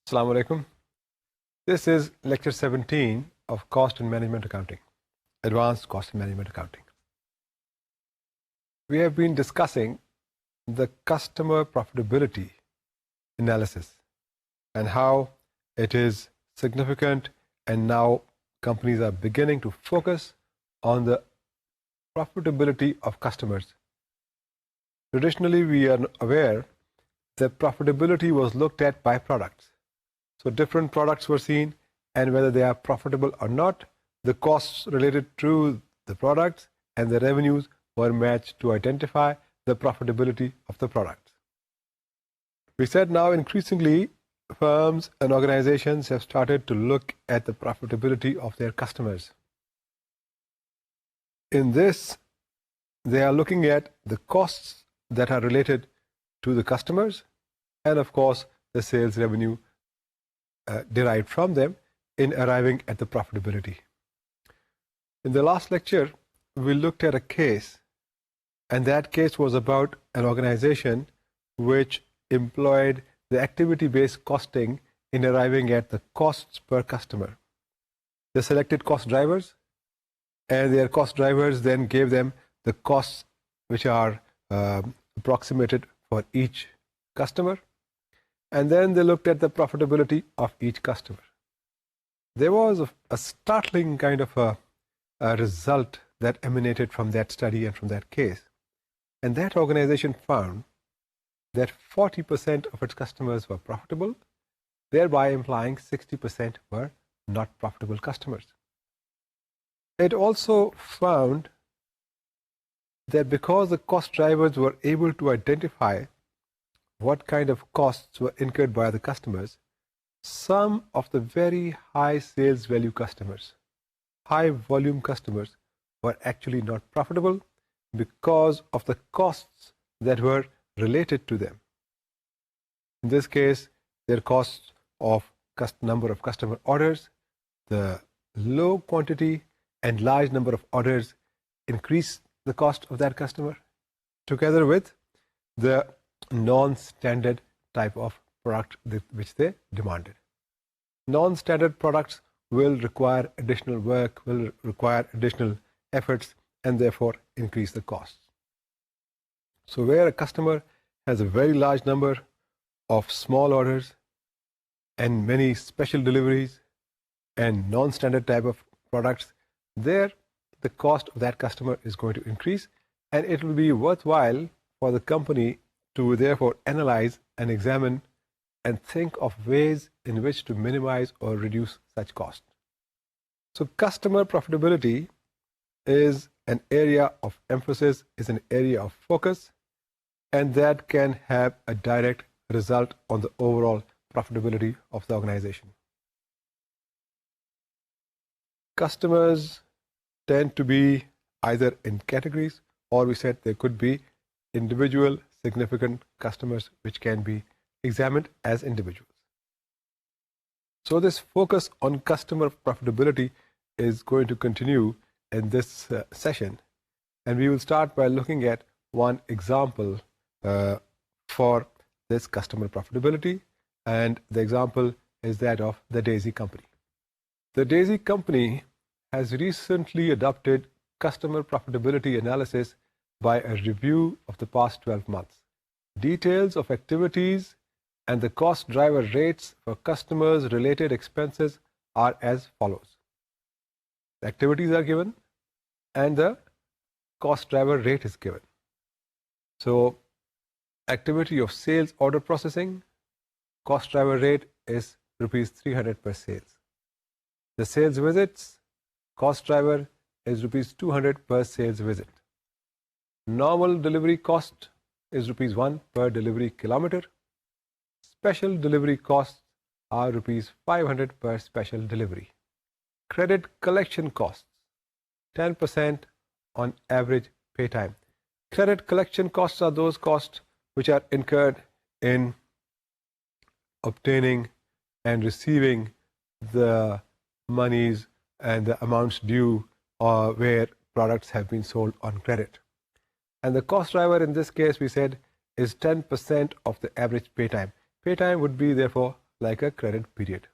Assalamu alaikum. This is lecture 17 of Cost and Management Accounting, Advanced Cost and Management Accounting. We have been discussing the customer profitability analysis and how it is significant, and now companies are beginning to focus on the profitability of customers. Traditionally, we are aware that profitability was looked at by products. So different products were seen, and whether they are profitable or not, the costs related to the products and the revenues were matched to identify the profitability of the products. We said now increasingly firms and organizations have started to look at the profitability of their customers. In this, they are looking at the costs that are related to the customers and, of course, the sales revenue derived from them in arriving at the profitability. In the last lecture, we looked at a case, and that case was about an organization which employed the activity-based costing in arriving at the costs per customer. They selected cost drivers, and their cost drivers then gave them the costs which are approximated for each customer, and then they looked at the profitability of each customer. There was a startling kind of a result that emanated from that study and from that case, and that organization found that 40% of its customers were profitable, thereby implying 60% were not profitable customers. It also found that because the cost drivers were able to identify what kind of costs were incurred by the customers, some of the very high sales value customers, high volume customers, were actually not profitable because of the costs that were related to them. In this case, their costs of number of customer orders, the low quantity and large number of orders increase the cost of that customer, together with the non-standard type of product which they demanded. Non-standard products will require additional work, will require additional efforts, and therefore increase the costs. So where a customer has a very large number of small orders and many special deliveries and non-standard type of products, there the cost of that customer is going to increase, and it will be worthwhile for the company to therefore analyze and examine and think of ways in which to minimize or reduce such cost. So customer profitability is an area of emphasis, is an area of focus, and that can have a direct result on the overall profitability of the organization. Customers tend to be either in categories, or we said there could be individual significant customers which can be examined as individuals. So this focus on customer profitability is going to continue in this session, and we will start by looking at one example for this customer profitability, and the example is that of the Daisy Company. The Daisy Company has recently adopted customer profitability analysis by a review of the past 12 months. Details of activities and the cost driver rates for customers' related expenses are as follows. The activities are given and the cost driver rate is given. So activity of sales order processing, cost driver rate is rupees 300 per sales. The sales visits, cost driver is rupees 200 per sales visit. Normal delivery cost is rupees 1 per delivery kilometer. Special delivery costs are rupees 500 per special delivery. Credit collection costs, 10% on average pay time. Credit collection costs are those costs which are incurred in obtaining and receiving the monies and the amounts due where products have been sold on credit. And the cost driver in this case, we said, is 10% of the average pay time. Pay time would be therefore like a credit period.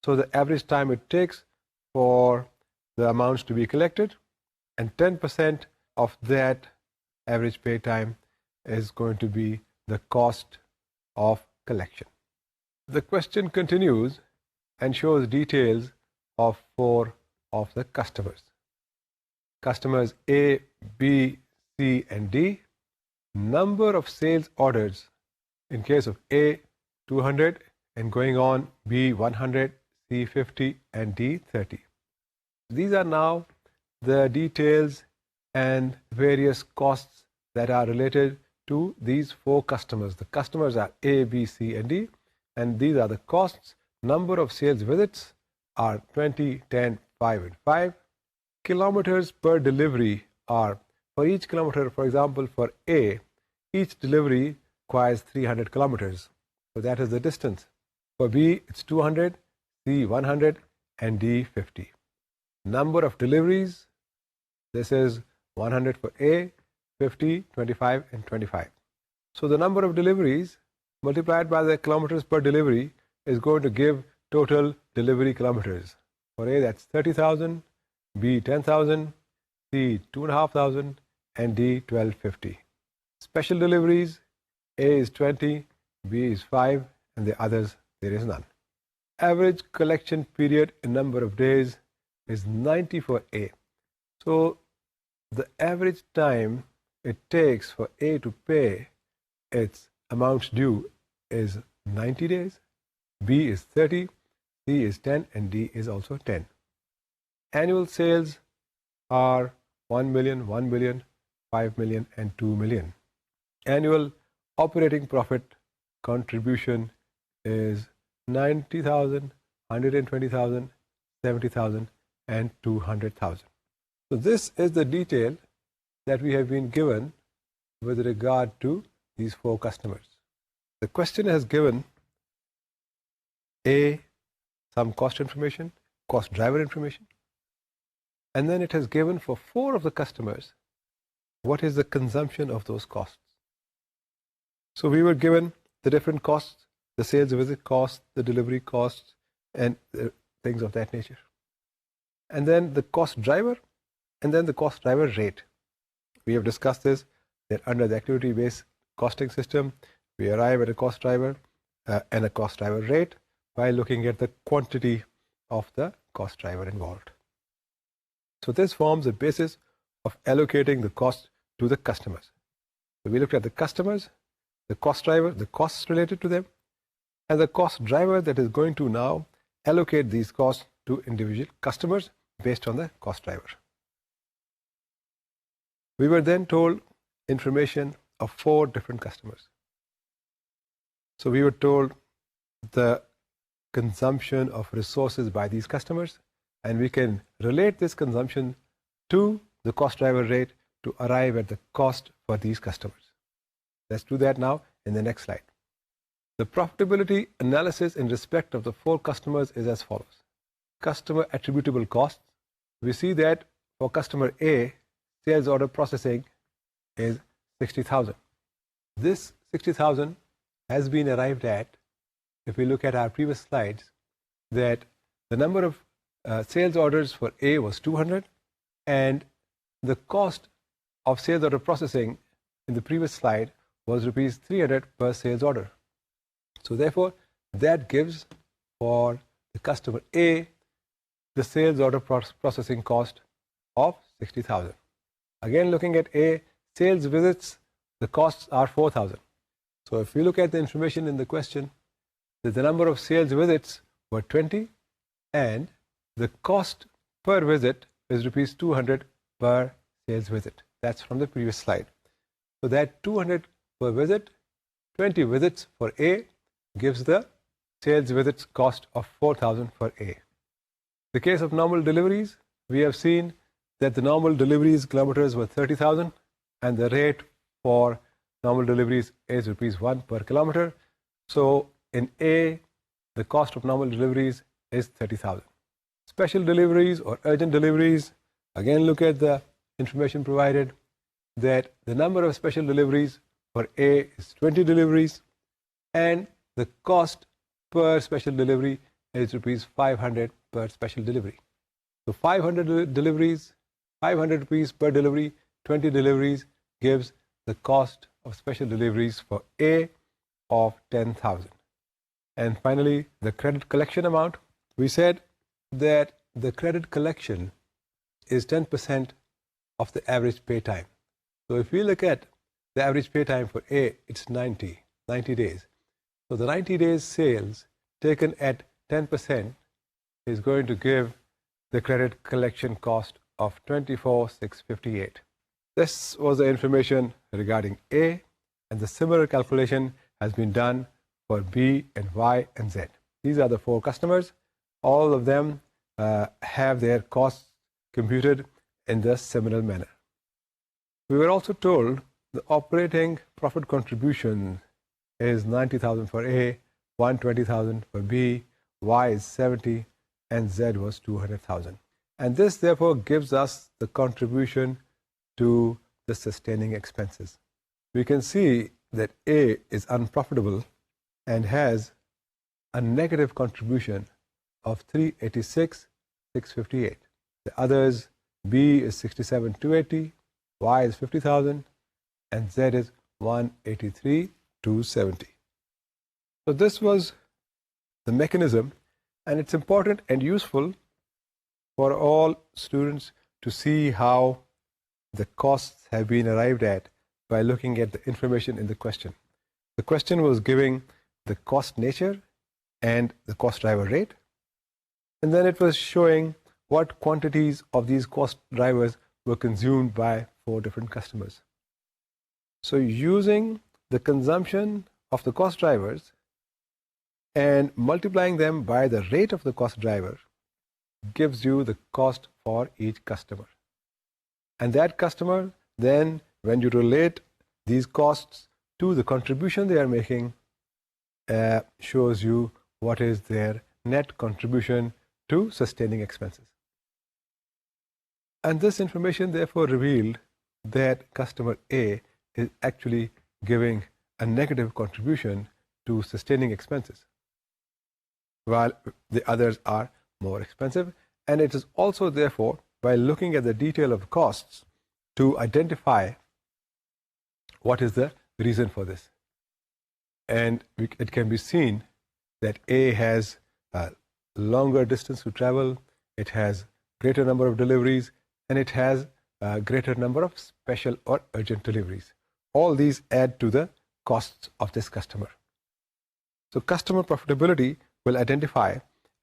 So the average time it takes for the amounts to be collected, and 10% of that average pay time is going to be the cost of collection. The question continues and shows details of 4 of the customers. Customers A, B, C, and D. Number of sales orders in case of A, 200, and going on, B, 100, C, 50, and D, 30. These are now the details and various costs that are related to these 4 customers. The customers are A, B, C, and D, and these are the costs. Number of sales visits are 20, 10, 5, and 5. Kilometers per delivery are, for each kilometer, for example, for A, each delivery requires 300 kilometers. So that is the distance. For B, it's 200, C, 100, and D, 50. Number of deliveries, this is 100 for A, 50, 25, and 25. So the number of deliveries multiplied by the kilometers per delivery is going to give total delivery kilometers. For A, that's 30,000, B, 10,000, C, 2,500, and D, 1,250. Special deliveries, A is 20, B is 5, and the others, there is none. Average collection period in number of days is 90 for A. So the average time it takes for A to pay its amounts due is 90 days, B is 30, C is 10, and D is also 10. Annual sales are 1 million, 1 billion, 5 million, and 2 million. Annual operating profit contribution is 90,000, 120,000, 70,000, and 200,000. So this is the detail that we have been given with regard to these 4 customers. The question has given A, some cost information, cost driver information, and then it has given for 4 of the customers what is the consumption of those costs. So we were given the different costs, the sales visit costs, the delivery costs, and things of that nature. And then the cost driver, and then the cost driver rate. We have discussed this, that under the activity-based costing system, we arrive at a cost driver and a cost driver rate by looking at the quantity of the cost driver involved. So this forms the basis of allocating the cost to the customers. So we looked at the customers, the cost driver, the costs related to them, and the cost driver that is going to now allocate these costs to individual customers based on the cost driver. We were then told information of 4 different customers. So we were told the consumption of resources by these customers, and we can relate this consumption to the cost driver rate to arrive at the cost for these customers. Let's do that now in the next slide. The profitability analysis in respect of the 4 customers is as follows. Customer attributable costs. We see that for customer A, sales order processing is 60,000. This 60,000 has been arrived at, if we look at our previous slides, that the number of sales orders for A was 200, and the cost of sales order processing in the previous slide was rupees 300 per sales order. So therefore, that gives for the customer A the sales order processing cost of 60,000. Again, looking at A, sales visits, the costs are 4,000. So if we look at the information in the question, that the number of sales visits were 20, and the cost per visit is rupees 200 per sales visit. That's from the previous slide. So that 200 per visit, 20 visits for A gives the sales visits cost of 4,000 for A. The case of normal deliveries, we have seen that the normal deliveries kilometers were 30,000, and the rate for normal deliveries is rupees 1 per kilometer. So in A, the cost of normal deliveries is 30,000. Special deliveries or urgent deliveries, again look at the information provided that the number of special deliveries for A is 20 deliveries, and the cost per special delivery is rupees 500 per special delivery. So 500 deliveries, 500 rupees per delivery, 20 deliveries gives the cost of special deliveries for A of 10,000. And finally, the credit collection amount. We said that the credit collection is 10% of the average pay time. So if we look at the average pay time for A, it's 90 days. So the 90 days sales taken at 10% is going to give the credit collection cost of 24,658. This was the information regarding A, and the similar calculation has been done for B and Y and Z. These are the 4 customers. All of them have their costs computed in the similar manner. We were also told the operating profit contribution is 90,000 for A, 120,000 for B, Y is 70, and Z was 200,000. And this therefore gives us the contribution to the sustaining expenses. We can see that A is unprofitable and has a negative contribution of 386,658. The others, B is 67,280, Y is 50,000, and Z is 183,270. So this was the mechanism, and it's important and useful for all students to see how the costs have been arrived at by looking at the information in the question. The question was giving the cost nature and the cost driver rate, and then it was showing what quantities of these cost drivers were consumed by 4 different customers. So using the consumption of the cost drivers and multiplying them by the rate of the cost driver gives you the cost for each customer. And that customer, then when you relate these costs to the contribution they are making, shows you what is their net contribution to sustaining expenses. And this information therefore revealed that customer A is actually giving a negative contribution to sustaining expenses, while the others are more expensive. And it is also therefore, by looking at the detail of costs, to identify what is the reason for this. And it can be seen that A has a longer distance to travel, it has greater number of deliveries, and it has a greater number of special or urgent deliveries. All these add to the costs of this customer. So customer profitability will identify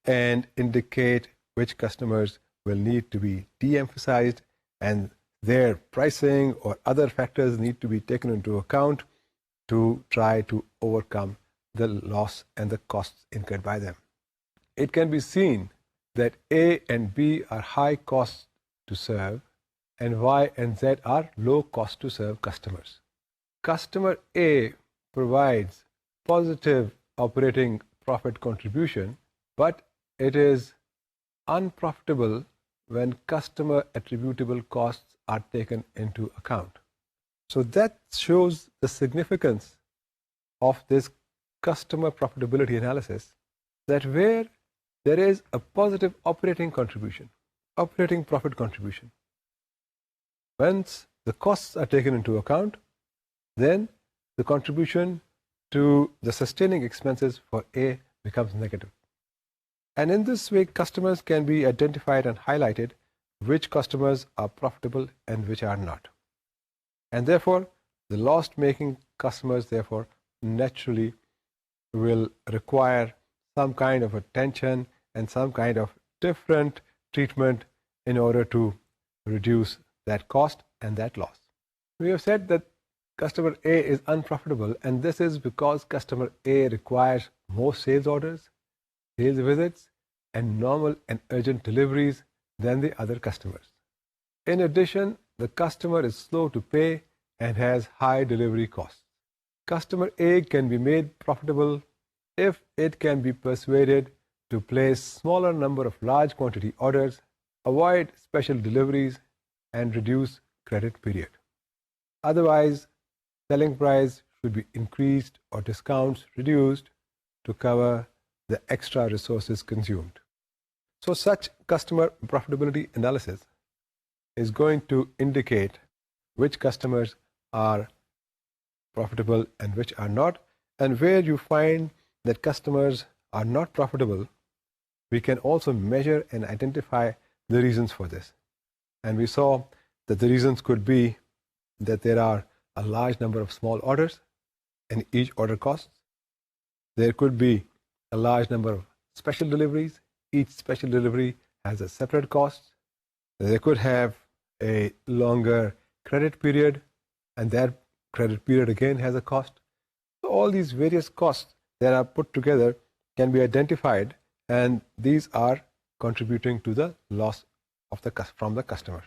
and indicate which customers will need to be de-emphasized, and their pricing or other factors need to be taken into account to try to overcome the loss and the costs incurred by them. It can be seen that A and B are high cost to serve, and Y and Z are low cost to serve customers. Customer A provides positive operating profit contribution, but it is unprofitable when customer attributable costs are taken into account. So that shows the significance of this customer profitability analysis, that where there is a positive operating contribution, operating profit contribution, once the costs are taken into account, then the contribution to the sustaining expenses for A becomes negative. And in this way, customers can be identified and highlighted which customers are profitable and which are not. And therefore, the loss-making customers, therefore, naturally will require some kind of attention and some kind of different treatment in order to reduce that cost and that loss. We have said that customer A is unprofitable, and this is because customer A requires more sales orders, sales visits, and normal and urgent deliveries than the other customers. In addition, the customer is slow to pay and has high delivery costs. Customer A can be made profitable if it can be persuaded to place smaller number of large quantity orders, avoid special deliveries, and reduce credit period. Otherwise, selling price should be increased or discounts reduced to cover the extra resources consumed. So such customer profitability analysis is going to indicate which customers are profitable and which are not, and where you find that customers are not profitable, we can also measure and identify the reasons for this. And we saw that the reasons could be that there are a large number of small orders and each order costs. There could be a large number of special deliveries. Each special delivery has a separate cost. They could have a longer credit period, and that credit period again has a cost. So all these various costs that are put together can be identified, and these are contributing to the loss of from the customer.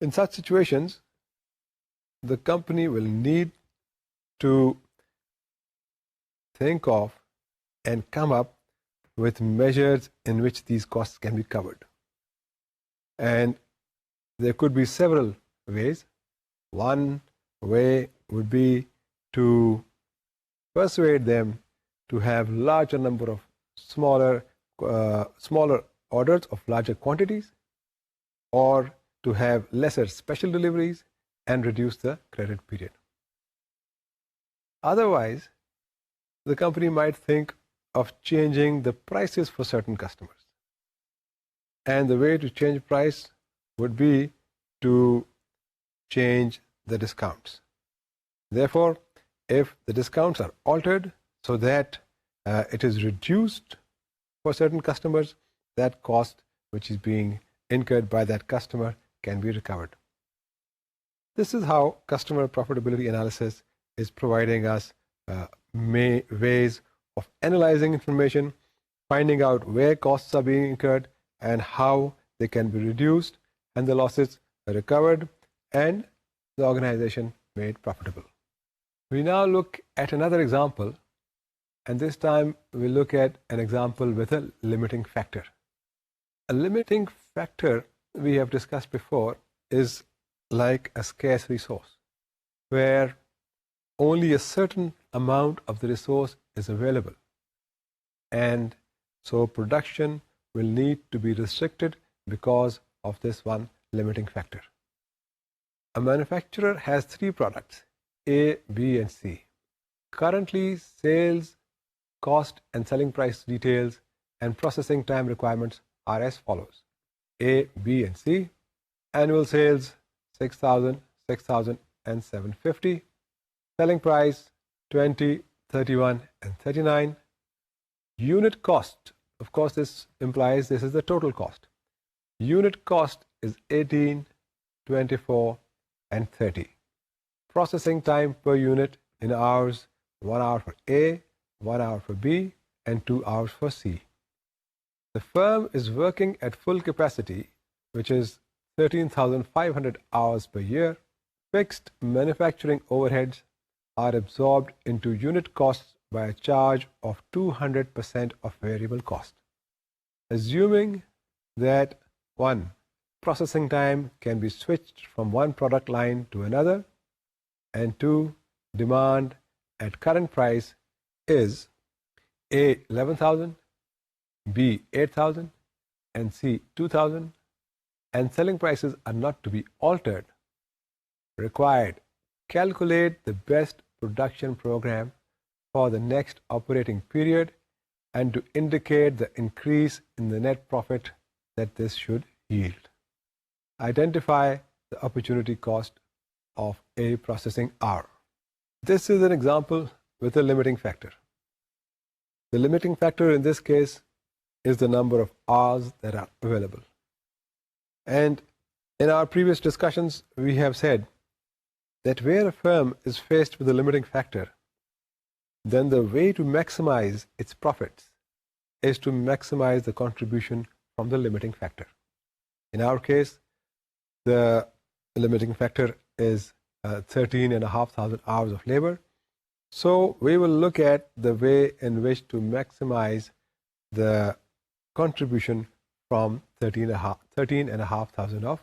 In such situations, the company will need to think of and come up with measures in which these costs can be covered. And there could be several ways. One way would be to persuade them to have larger number of smaller orders of larger quantities, or to have lesser special deliveries and reduce the credit period. Otherwise, the company might think of changing the prices for certain customers. And the way to change price would be to change the discounts. Therefore, if the discounts are altered so that it is reduced for certain customers, that cost which is being incurred by that customer can be recovered. This is how customer profitability analysis is providing us ways of analyzing information, finding out where costs are being incurred and how they can be reduced, and the losses are recovered and the organization made profitable. We now look at another example, and this time we look at an example with a limiting factor. A limiting factor, we have discussed before, is like a scarce resource, where only a certain amount of the resource is available, and so production will need to be restricted because of this one limiting factor. A manufacturer has 3 products, A, B, and C. Currently, sales, cost, and selling price details and processing time requirements are as follows. A, B, and C. Annual sales 6,000, 6,000, and 750. Selling price 20, 31, and 39. Unit cost, of course, this implies this is the total cost. Unit cost is 18, 24, and 30. Processing time per unit in hours, 1 hour for A, 1 hour for B, and 2 hours for C. The firm is working at full capacity, which is 13,500 hours per year. Fixed manufacturing overheads are absorbed into unit costs by a charge of 200% of variable cost. Assuming that 1. Processing time can be switched from one product line to another, and 2. Demand at current price is A, 11,000, B, 8,000, and C, 2,000, and selling prices are not to be altered. Required, calculate the best production program for the next operating period and to indicate the increase in the net profit that this should yield. Identify the opportunity cost of a processing hour. This is an example with a limiting factor. The limiting factor in this case is the number of hours that are available. And in our previous discussions, we have said that where a firm is faced with a limiting factor, then the way to maximize its profits is to maximize the contribution from the limiting factor. In our case, the limiting factor is 13,500 hours of labor. So we will look at the way in which to maximize the contribution from 13,500 of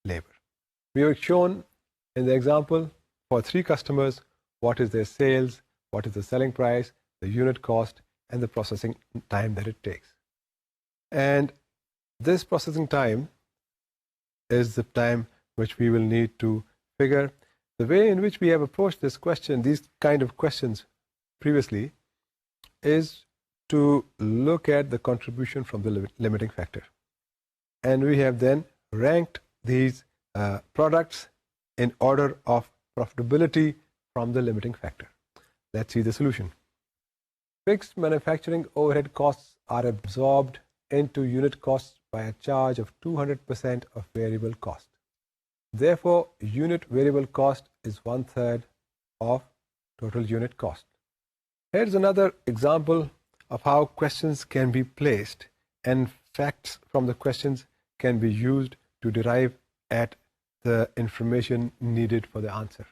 labor. We have shown in the example for 3 customers what is their sales, what is the selling price, the unit cost, and the processing time that it takes. And this processing time is the time which we will need to figure. The way in which we have approached this question, these kind of questions previously, is to look at the contribution from the limiting factor. And we have then ranked these products in order of profitability from the limiting factor. Let's see the solution. Fixed manufacturing overhead costs are absorbed into unit costs by a charge of 200% of variable cost. Therefore, unit variable cost is 1/3 of total unit cost. Here's another example of how questions can be placed and facts from the questions can be used to derive at the information needed for the answer.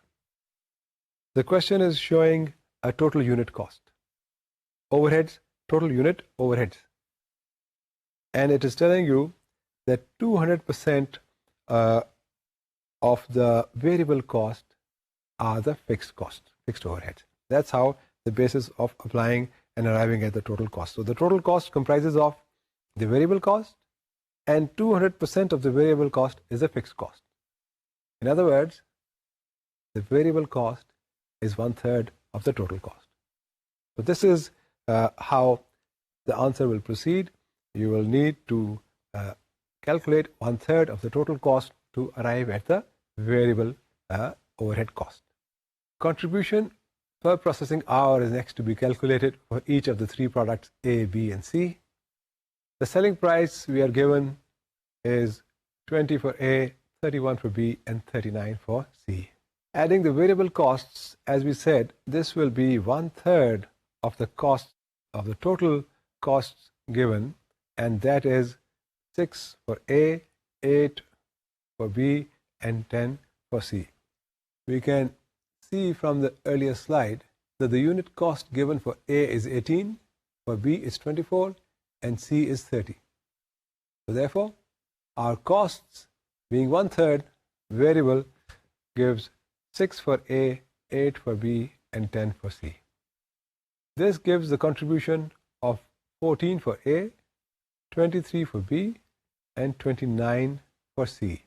The question is showing a total unit cost. Overheads, total unit overheads. And it is telling you that 200% of the variable cost are the fixed cost, fixed overheads. That's how the basis of applying and arriving at the total cost. So the total cost comprises of the variable cost, and 200% of the variable cost is a fixed cost. In other words, the variable cost is 1/3 of the total cost. So this is how the answer will proceed. You will need to calculate 1/3 of the total cost to arrive at the variable overhead cost. Contribution per processing hour is next to be calculated for each of the three products A, B, and C. The selling price we are given is 20 for A, 31 for B, and 39 for C. Adding the variable costs, as we said, this will be 1/3 of the cost of the total costs given, and that is 6 for A, 8 for B, and 10 for C. We can see from the earlier slide that the unit cost given for A is 18, for B is 24, and C is 30. So therefore, our costs being 1/3 variable gives 6 for A, 8 for B, and 10 for C. This gives the contribution of 14 for A, 23 for B, and 29 for C.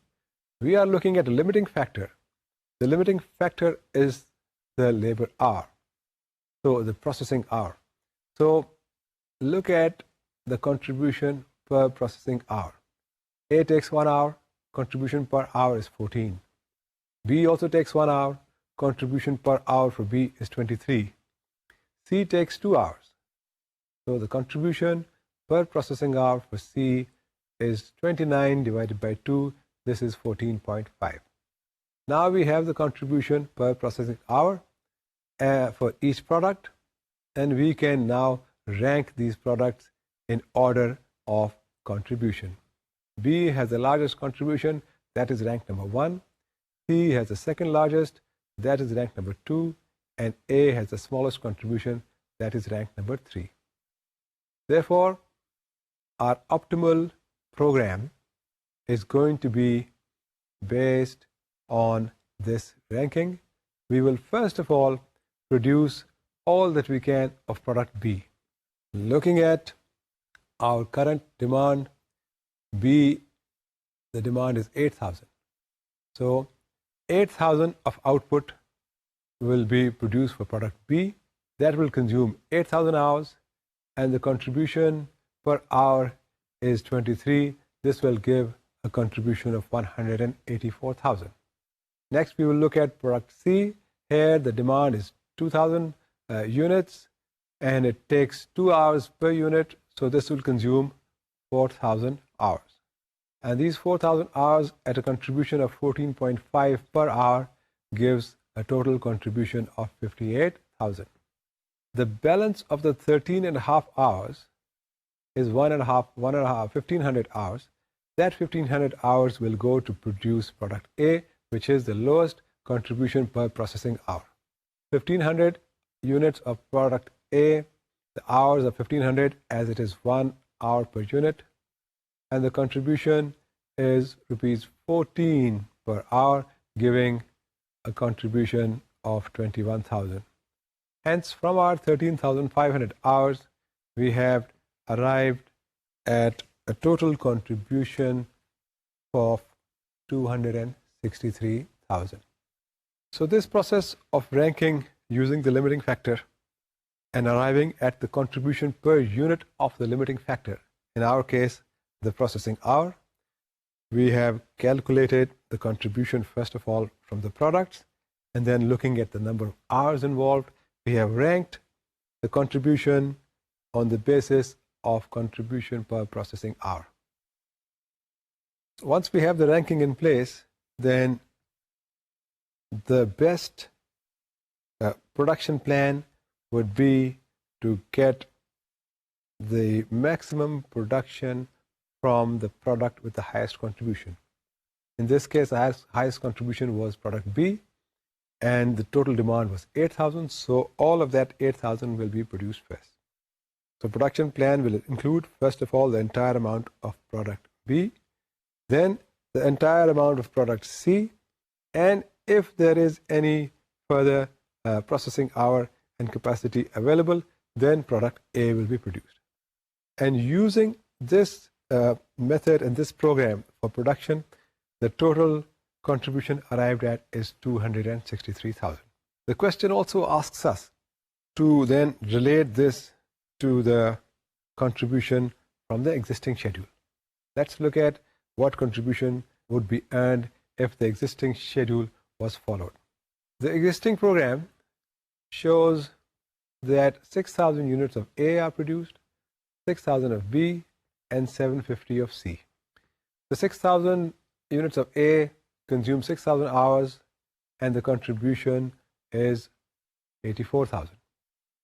We are looking at a limiting factor. The limiting factor is the labor hour, so the processing hour. So look at the contribution per processing hour. A takes 1 hour, contribution per hour is 14. B also takes 1 hour, contribution per hour for B is 23. C takes 2 hours. So the contribution per processing hour for C is 29 divided by 2. This is 14.5. Now we have the contribution per processing hour for each product, and we can now rank these products in order of contribution. B has the largest contribution, that is rank number 1. C has the second largest, that is rank number 2, and A has the smallest contribution, that is rank number 3. Therefore, our optimal program is going to be based on this ranking. We will first of all produce all that we can of product B. Looking at our current demand, B, the demand is 8,000. So 8,000 of output will be produced for product B. That will consume 8,000 hours, and the contribution per hour is 23. This will give a contribution of 184,000. Next, we will look at product C. Here, the demand is 2,000 units, and it takes 2 hours per unit. So this will consume 4,000 hours. And these 4,000 hours at a contribution of 14.5 per hour gives a total contribution of 58,000. The balance of the 13.5 hours is 1,500 hours. That 1,500 hours will go to produce product A, which is the lowest contribution per processing hour. 1,500 units of product A, the hours are 1,500 as it is 1 hour per unit, and the contribution is rupees 14 per hour, giving a contribution of 21,000. Hence, from our 13,500 hours, we have arrived at a total contribution of 263,000. So this process of ranking using the limiting factor and arriving at the contribution per unit of the limiting factor, in our case, the processing hour, we have calculated the contribution first of all from the products, and then looking at the number of hours involved, we have ranked the contribution on the basis of contribution per processing hour. Once we have the ranking in place, then the best production plan would be to get the maximum production from the product with the highest contribution. In this case, the highest contribution was product B, and the total demand was 8,000. So all of that 8,000 will be produced first. So production plan will include, first of all, the entire amount of product B, then the entire amount of product C, and if there is any further processing hour and capacity available, then product A will be produced. And using this method and this program for production, the total contribution arrived at is 263,000. The question also asks us to then relate this to the contribution from the existing schedule. Let's look at what contribution would be earned if the existing schedule was followed. The existing program shows that 6,000 units of A are produced, 6,000 of B, and 750 of C. The 6,000 units of A consume 6,000 hours, and the contribution is 84,000.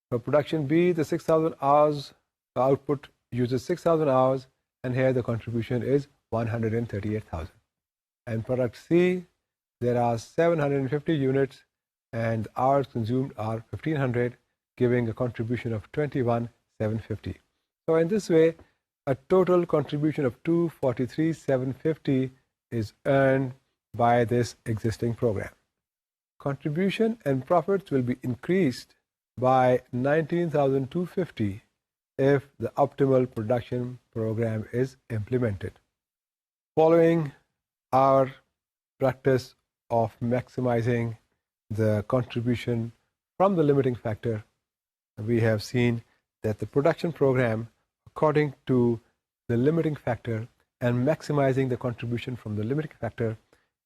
For production B, the 6,000 hours output uses 6,000 hours, and here the contribution is 138,000. And product C, there are 750 units, and hours consumed are 1,500, giving a contribution of 21,750. So in this way, a total contribution of 243,750 is earned by this existing program. Contribution and profits will be increased by 19,250 if the optimal production program is implemented. Following our practice of maximizing the contribution from the limiting factor, we have seen that the production program, according to the limiting factor and maximizing the contribution from the limiting factor,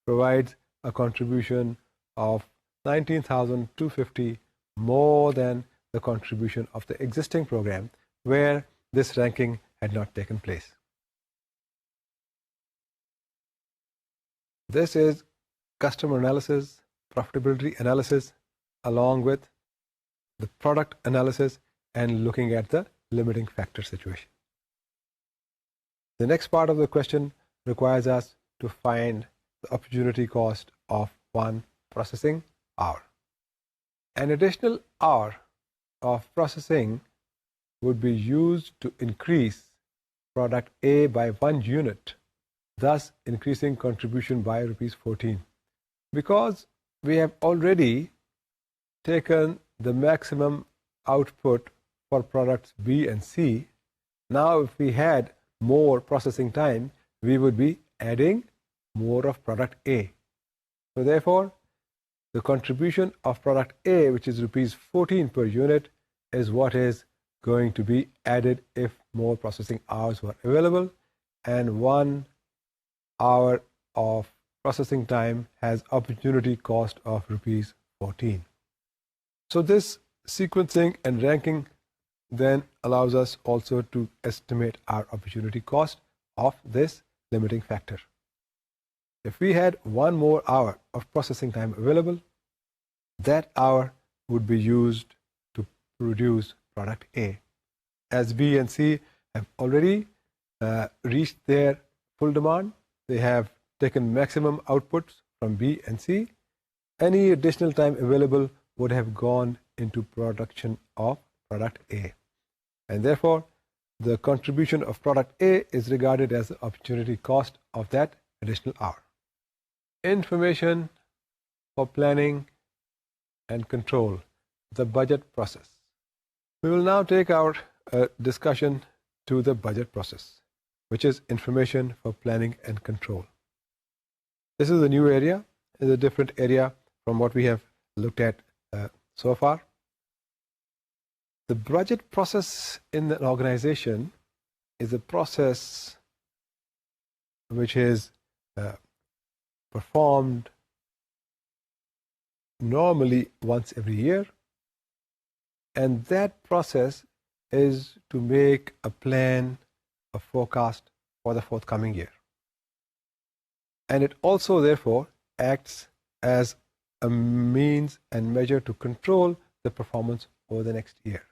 provides a contribution of 19,250 more than the contribution of the existing program where this ranking had not taken place. This is customer analysis, profitability analysis, along with the product analysis and looking at the limiting factor situation. The next part of the question requires us to find the opportunity cost of one processing hour. An additional hour of processing would be used to increase product A by 1 unit, thus increasing contribution by rupees 14. Because we have already taken the maximum output for products B and C, now if we had more processing time, we would be adding more of product A. So therefore, the contribution of product A, which is rupees 14 per unit, is what is going to be added if more processing hours were available, and 1 hour of processing time has opportunity cost of rupees 14. So this sequencing and ranking then allows us also to estimate our opportunity cost of this limiting factor. If we had 1 more hour of processing time available, that hour would be used to produce product A. As B and C have already reached their full demand, they have taken maximum outputs from B and C, any additional time available would have gone into production of product A. And therefore, the contribution of product A is regarded as the opportunity cost of that additional hour. Information for planning and control, the budget process. We will now take our a discussion to the budget process, which is information for planning and control. This is a new area, is a different area from what we have looked at so far. The budget process in an organization is a process which is performed normally once every year, and that process is to make a plan, a forecast for the forthcoming year. And it also therefore acts as a means and measure to control the performance over the next year.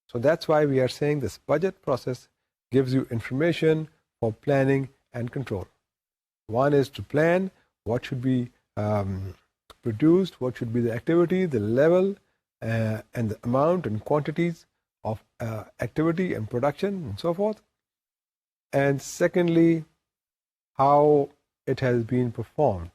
So that's why we are saying this budget process gives you information for planning and control. One is to plan what should be produced, what should be the activity, the level, and the amount and quantities of activity and production and so forth. And secondly, how it has been performed.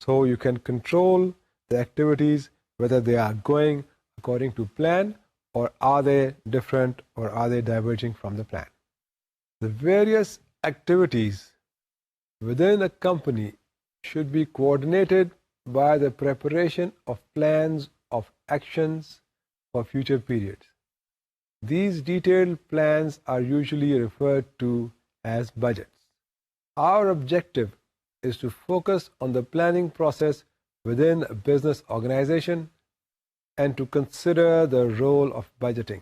So you can control the activities, whether they are going according to plan or are they different or are they diverging from the plan. The various activities within a company should be coordinated by the preparation of plans of actions for future periods. These detailed plans are usually referred to as budgets. Our objective is to focus on the planning process within a business organization and to consider the role of budgeting.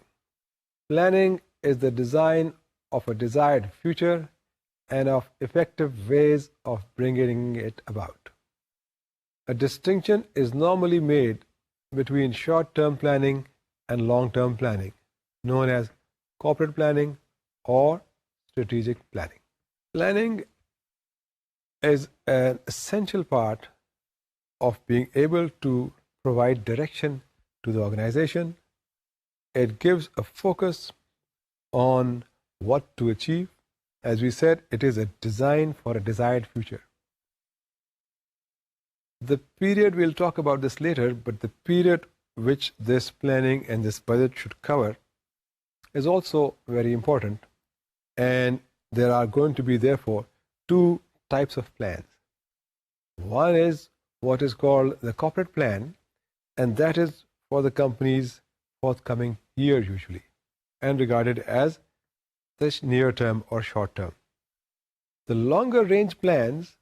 Planning is the design of a desired future and of effective ways of bringing it about. A distinction is normally made between short-term planning and long-term planning, known as corporate planning or strategic planning. Planning is an essential part of being able to provide direction to the organization. It gives a focus on what to achieve. As we said, it is a design for a desired future. The period, we'll talk about this later, but the period which this planning and this budget should cover is also very important. And there are going to be, therefore, two types of plans. One is what is called the corporate plan, and that is for the company's forthcoming year usually, and regarded as this near term or short term. The longer range plans,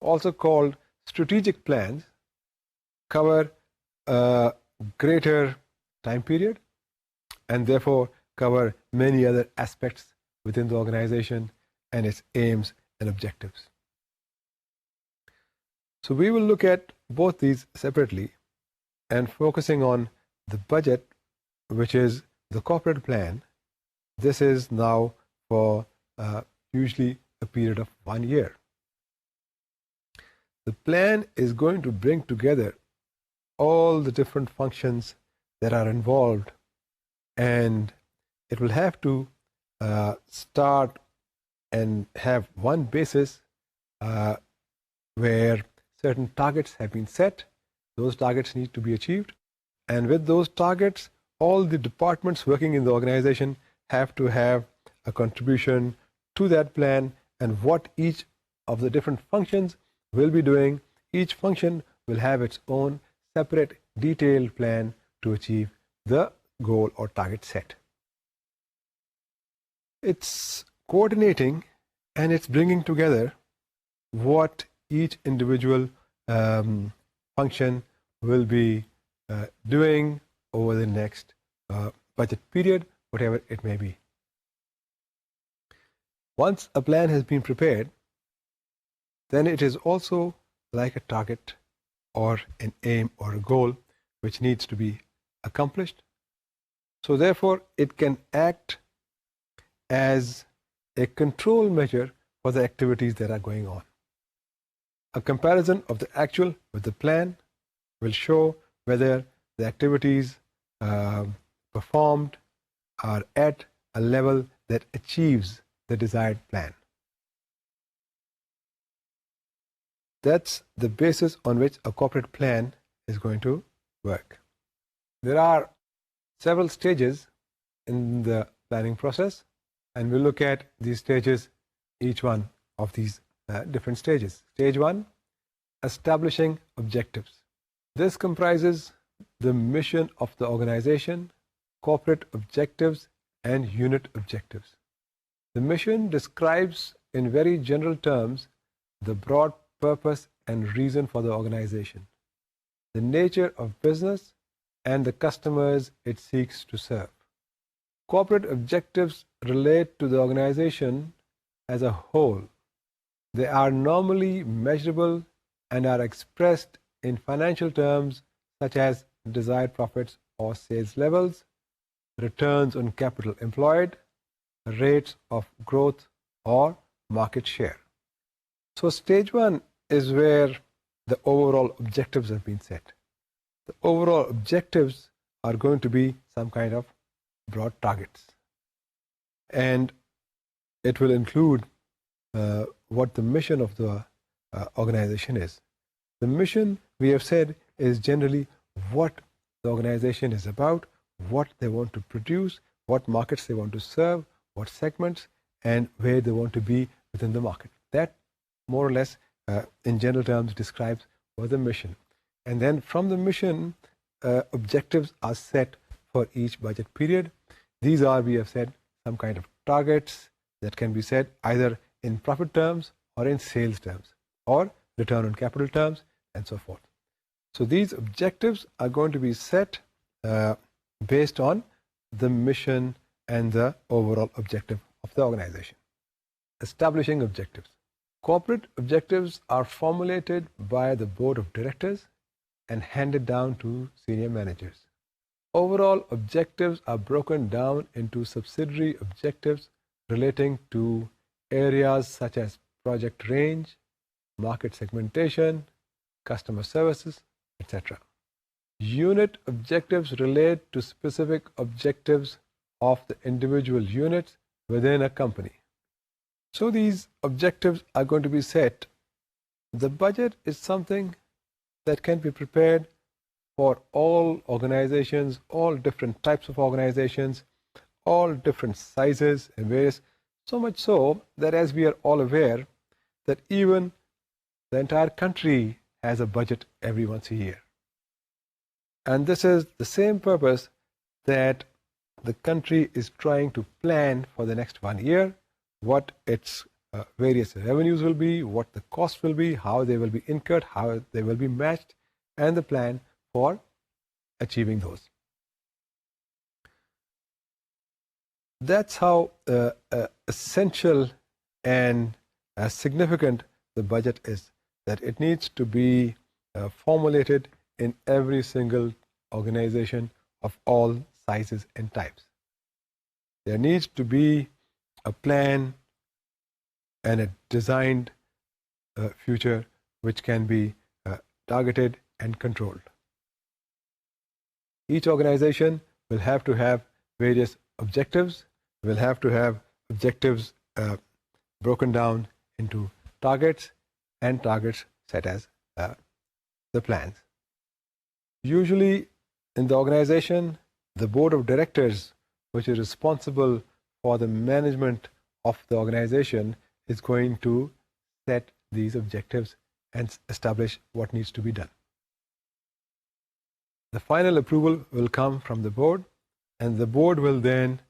also called strategic plans, cover a greater time period and therefore cover many other aspects within the organization and its aims and objectives. So we will look at both these separately and focusing on the budget, which is the corporate plan. This is now for usually a period of 1 year. The plan is going to bring together all the different functions that are involved, and it will have to start and have one basis where certain targets have been set. Those targets need to be achieved, and with those targets, all the departments working in the organization have to have a contribution to that plan and what each of the different functions will be doing. Each function will have its own separate detailed plan to achieve the goal or target set. It's coordinating and it's bringing together what each individual function will be doing over the next budget period, whatever it may be. Once a plan has been prepared, then it is also like a target or an aim or a goal which needs to be accomplished. So therefore, it can act as a control measure for the activities that are going on. A comparison of the actual with the plan will show whether the activities performed are at a level that achieves the desired plan. That's the basis on which a corporate plan is going to work. There are several stages in the planning process, and we'll look at these stages, each one of these different stages. Stage 1, establishing objectives. This comprises the mission of the organization, corporate objectives, and unit objectives. The mission describes in very general terms the broad purpose and reason for the organization, the nature of business, and the customers it seeks to serve. Corporate objectives relate to the organization as a whole. They are normally measurable and are expressed in financial terms such as desired profits or sales levels, returns on capital employed, rates of growth, or market share. So stage 1 is where the overall objectives have been set. The overall objectives are going to be some kind of broad targets, and it will include what the mission of the organization is. The mission, we have said, is generally what the organization is about, what they want to produce, what markets they want to serve, what segments, and where they want to be within the market. That more or less in general terms describes what the mission. And then from the mission, objectives are set for each budget period. These are, we have said, some kind of targets that can be set either in profit terms or in sales terms or return on capital terms and so forth. So these objectives are going to be set based on the mission and the overall objective of the organization. Establishing objectives. Corporate objectives are formulated by the board of directors and handed down to senior managers. Overall objectives are broken down into subsidiary objectives relating to areas such as project range, market segmentation, customer services, etc. Unit objectives relate to specific objectives of the individual units within a company. So these objectives are going to be set. The budget is something that can be prepared for all organizations, all different types of organizations, all different sizes and various, so much so that, as we are all aware, that even the entire country has a budget every once a year. And this is the same purpose that the country is trying to plan for the next 1 year, what its various revenues will be, what the costs will be, how they will be incurred, how they will be matched, and the plan for achieving those. That's how essential and significant the budget is, that it needs to be formulated in every single organization of all sizes and types. There needs to be a plan and a designed future which can be targeted and controlled. Each organization will have to have various objectives, will have to have objectives broken down into targets and targets set as the plans. Usually in the organization, the board of directors, which is responsible for the management of the organization, is going to set these objectives and establish what needs to be done. The final approval will come from the board, and the board will then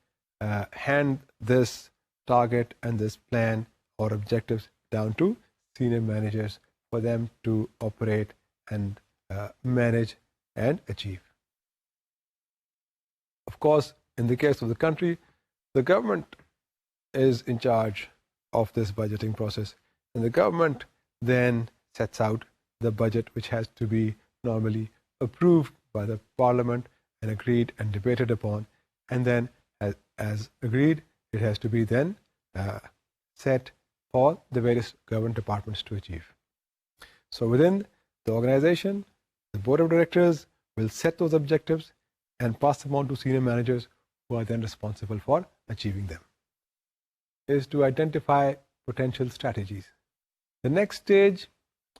hand this target and this plan or objectives down to senior managers for them to operate and manage and achieve. Of course, in the case of the country, the government is in charge of this budgeting process, and the government then sets out the budget, which has to be normally approved by the parliament and agreed and debated upon, and then as agreed, it has to be then set for the various government departments to achieve. So within the organization, the board of directors will set those objectives and pass them on to senior managers, who are then responsible for achieving them. Is to identify potential strategies. The next stage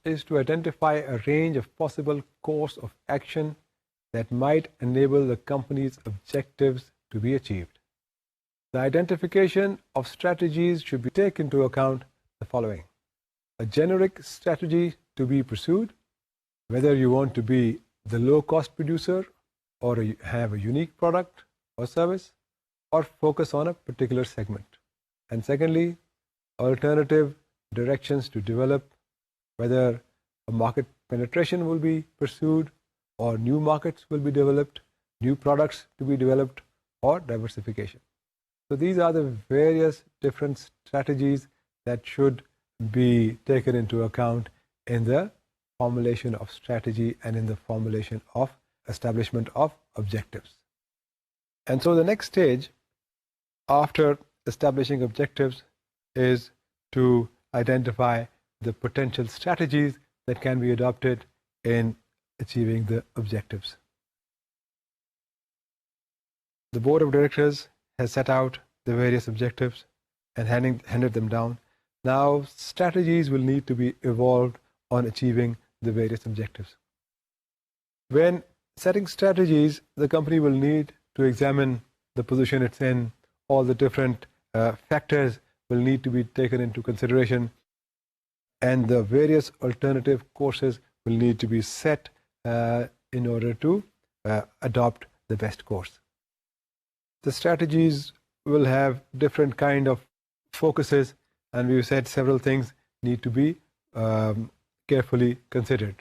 is to identify a range of possible course of action that might enable the company's objectives to be achieved. The identification of strategies should be taken into account the following. A generic strategy to be pursued, whether you want to be the low-cost producer or have a unique product or service, or focus on a particular segment. And secondly, alternative directions to develop, whether a market penetration will be pursued or new markets will be developed, new products to be developed, or diversification. So these are the various different strategies that should be taken into account in the formulation of strategy and in the formulation of establishment of objectives. And so the next stage after establishing objectives is to identify the potential strategies that can be adopted in achieving the objectives. The board of directors has set out the various objectives and handed them down. Now strategies will need to be evolved on achieving the various objectives. When setting strategies, the company will need to examine the position it's in. All the different factors will need to be taken into consideration, and the various alternative courses will need to be set in order to adopt the best course. The strategies will have different kind of focuses, and we've said several things need to be carefully considered.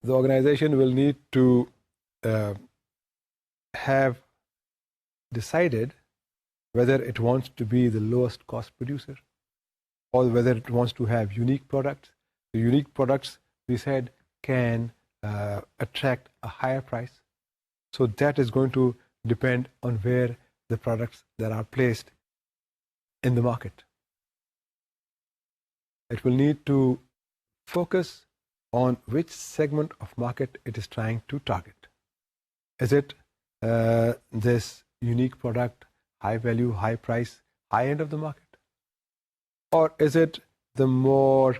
The organization will need to have decided whether it wants to be the lowest cost producer or whether it wants to have unique products. The unique products, we said, can attract a higher price. So that is going to depend on where the products that are placed in the market. It will need to focus on which segment of market it is trying to target. Is it this unique product, high value, high price, high end of the market? Or is it the more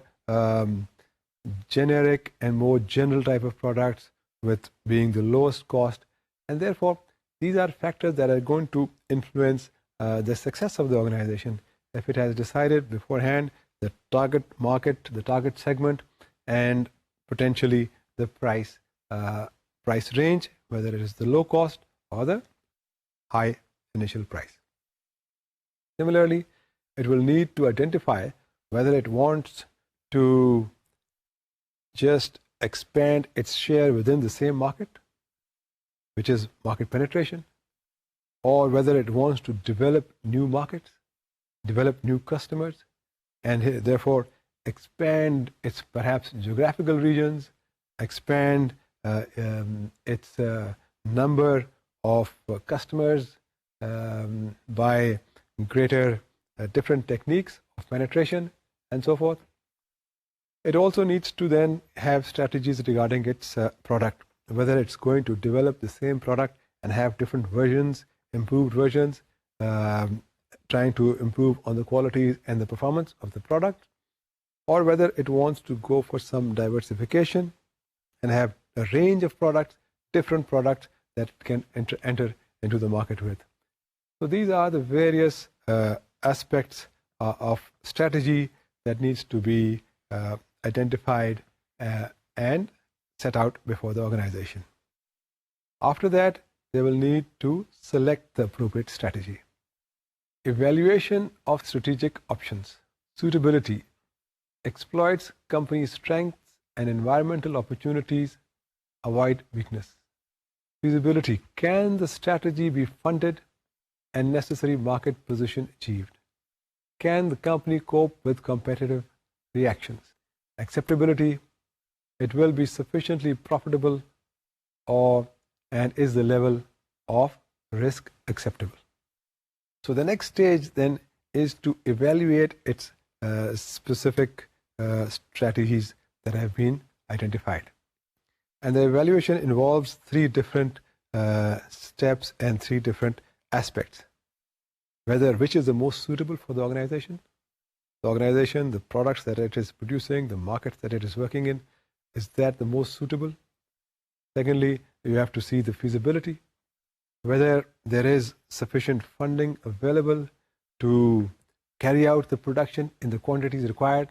generic and more general type of products with being the lowest cost? And therefore, these are factors that are going to influence the success of the organization. If it has decided beforehand the target market, the target segment, and potentially the price range, whether it is the low cost or the high initial price. Similarly, it will need to identify whether it wants to just expand its share within the same market, which is market penetration, or whether it wants to develop new markets, develop new customers, and therefore expand its perhaps geographical regions, expand its number of customers by greater different techniques of penetration and so forth. It also needs to then have strategies regarding its product, whether it's going to develop the same product and have different versions, improved versions, trying to improve on the qualities and the performance of the product, or whether it wants to go for some diversification and have a range of products, different products that it can enter into the market with. So these are the various aspects of strategy that needs to be identified and set out before the organization. After that, they will need to select the appropriate strategy. Evaluation of strategic options. Suitability exploits company strengths and environmental opportunities, avoid weakness. Feasibility. Can the strategy be funded and necessary market position achieved? Can the company cope with competitive reactions? Acceptability. It will be sufficiently profitable, and is the level of risk acceptable? So the next stage then is to evaluate its specific strategies that have been identified. And the evaluation involves three different steps and three different aspects. Which is the most suitable for the organization, the products that it is producing, the markets that it is working in, is that the most suitable? Secondly, you have to see the feasibility. whether there is sufficient funding available to carry out the production in the quantities required,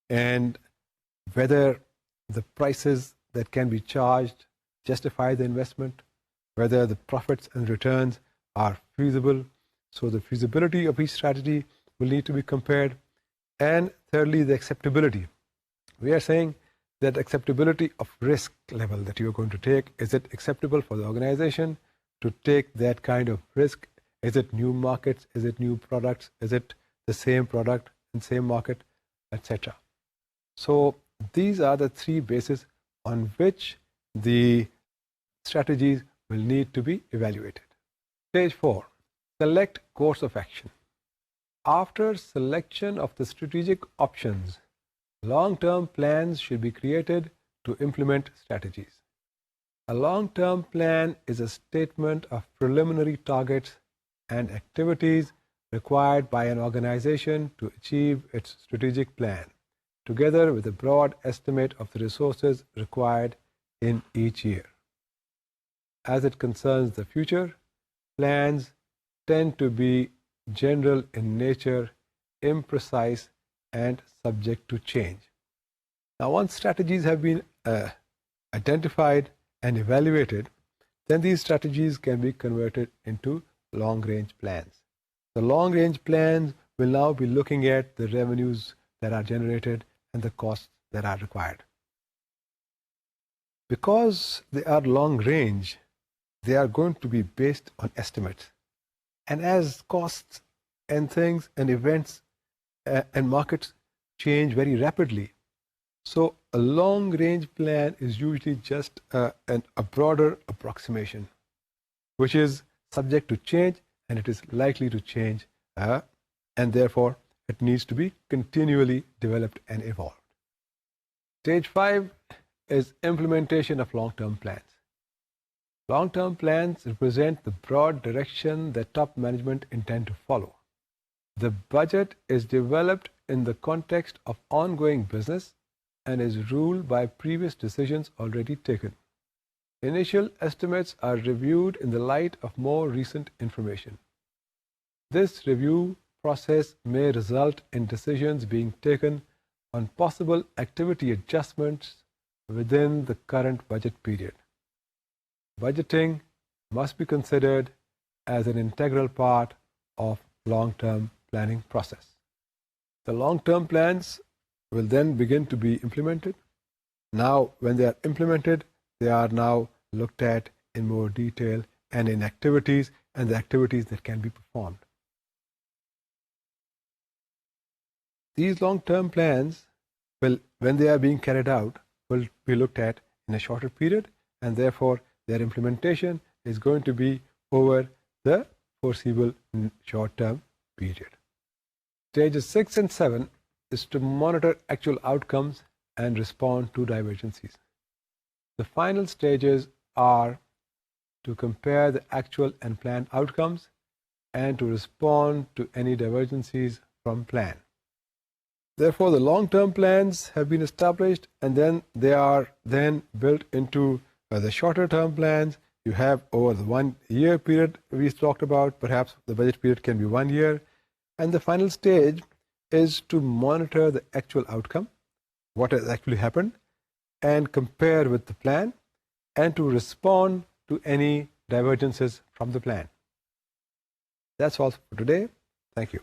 and whether the prices that can be charged justify the investment, whether the profits and returns are feasible. So the feasibility of each strategy will need to be compared. And thirdly, the acceptability. We are saying that acceptability of risk level that you are going to take, is it acceptable for the organization to take that kind of risk? Is it new markets? Is it new products? Is it the same product in same market, etc.? So these are the three bases on which the strategies will need to be evaluated. Stage 4, select course of action. After selection of the strategic options, long-term plans should be created to implement strategies. A long-term plan is a statement of preliminary targets and activities required by an organization to achieve its strategic plan, together with a broad estimate of the resources required in each year. As it concerns the future, plans tend to be general in nature, imprecise, and subject to change. Now, once strategies have been identified and evaluated, then these strategies can be converted into long-range plans. The long-range plans will now be looking at the revenues that are generated and the costs that are required. Because they are long-range, they are going to be based on estimates. And as costs and things and events and markets change very rapidly, so a long-range plan is usually just a broader approximation, which is subject to change, and it is likely to change, and therefore it needs to be continually developed and evolved. Stage 5 is implementation of long-term plans. Long-term plans represent the broad direction that top management intend to follow. The budget is developed in the context of ongoing business and is ruled by previous decisions already taken. Initial estimates are reviewed in the light of more recent information. This review process may result in decisions being taken on possible activity adjustments within the current budget period. Budgeting must be considered as an integral part of long-term planning process. The long-term plans will then begin to be implemented. Now, when they are implemented, they are now looked at in more detail and in activities and the activities that can be performed. These long-term plans will, when they are being carried out, will be looked at in a shorter period, and therefore their implementation is going to be over the foreseeable short-term period. Stages 6 and 7 is to monitor actual outcomes and respond to divergencies. The final stages are to compare the actual and planned outcomes and to respond to any divergencies from plan. Therefore, the long-term plans have been established, and then they are then built into the shorter-term plans. You have over the 1 year period we talked about, perhaps the budget period can be 1 year. And the final stage is to monitor the actual outcome, what has actually happened, and compare with the plan, and to respond to any divergences from the plan. That's all for today. Thank you.